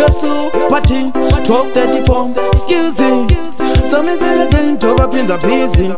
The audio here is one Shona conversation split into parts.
Yesu Pati 1234 Excuse me So me say Tova pinza busy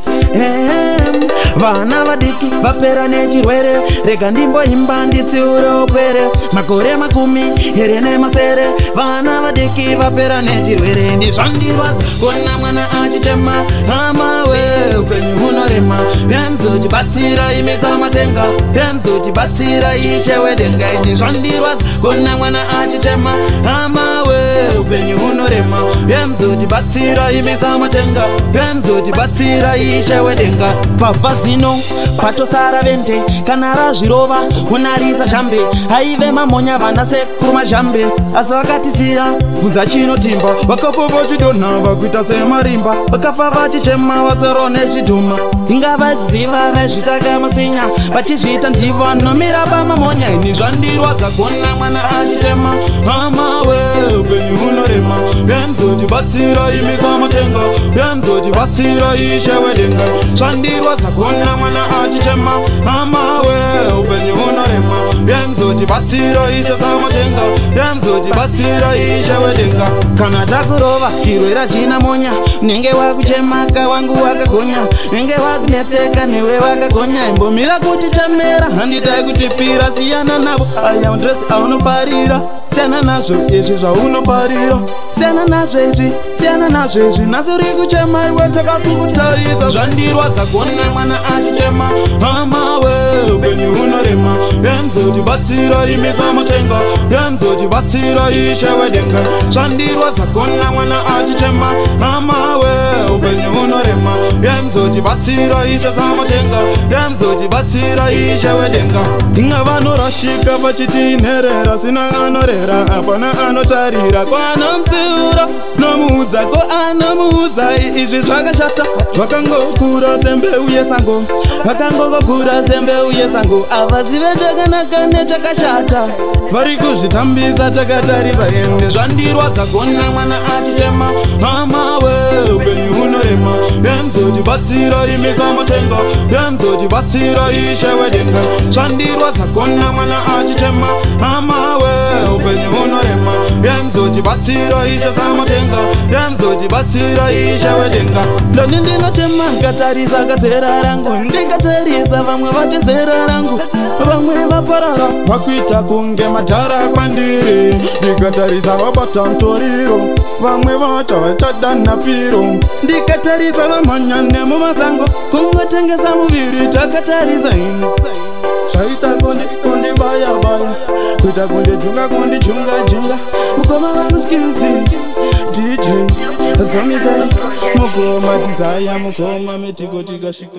Vana vadiki vapera nechirwere Rega ndimbo imba nditsiure upwere Makore makumi here nemasere Vana vadiki vapera nechirwere Ndizvandirwadza kuona mwana achichema Hama we upenyu hunorema Yanzotibatsira imisa matenga Yanzotibatsira ishe wedenga Ndizvandirwadza kuona mwana achichema Hama we upenyu hunorema Yanzotibatsira imisa matenga Yanzotibatsira ishe wedenga Pabva zino patosara vente kana razvirova unarisa shambe haive mamonya vana sekuru mazhambe asi vakatisiya bvunza chinotimba vakafa vachidonha vakuita semarimba vakafa vachichema vasero nezvidhuma inga vachiziva vaizvitaka masinya vachizviita ndivo vanomira pamamonya ini zvandirwadza kuona mwana achitema hama we upenyu hunorema yanzotibatsira imisa matenga yanzotibatsira ishe wedenga zvandirwadza kuona mwana achichema hama we upenyu hunorema yanzotibatsira ishe samatenga yanzotibatsira ishe wedenga kana takurova chirwera china monya nenge wakuchema kawangu wakagonya nenge wakunetseka newe wakagonya imbomira kutichemera handitai kutipira siyana navo aya undresi aunofarira siyana nazvo izvi zvaunofarira siyana nazvo izvi siyana nazvo izvi nhasi uri kuchema iwe takakukutaridza zvandirwadza kuona mwana achichema hama we upenyu hunorema yanzotibatsira imisa matenga yanzotibatsira ishe wedenga zvandirwadza kuona mwana achichema hama we upenyu hunorema yanzotibatsira ishe samatenga yanzotibatsira ishe wedenga inga vanorashika vachitinherera sina anorera hapana anotarira kwanomtsiura nomuudza ko anomuudza izvi zvakashata vakangokura sembeu yesango vakangokura sembeu yesango avazive chakanaka nechakashata vari kuzvitambisa takatarisa ende zvandirwadza kuona mwana achichema hama we upenyu hunorema yanzotibatsira imisa matenga yanzotibatsira ishe wedenga zvandirwadza kuona mwana achichema hama we upenyu hunorema yanzotibatsira ishe samatenga yanzotibatsira ishe wedenga ndoni ndinotema ndikatarisa kazera rangu ndikatarisa vamwe vachizera rangu vamwe vaparara vakuita kunge madhara kwandiri ndikatarisa vabata mutoriro vamwe vacha vachadana piro ndikatarisa vamhanya nemumasango kungotengesa muviri takatarisa ini zvaita kundibaya-baya kuita kundijunga kundijunga-junga mukoma vangu skills DJ zomisai mukoma desire mukoma metiko tikasvika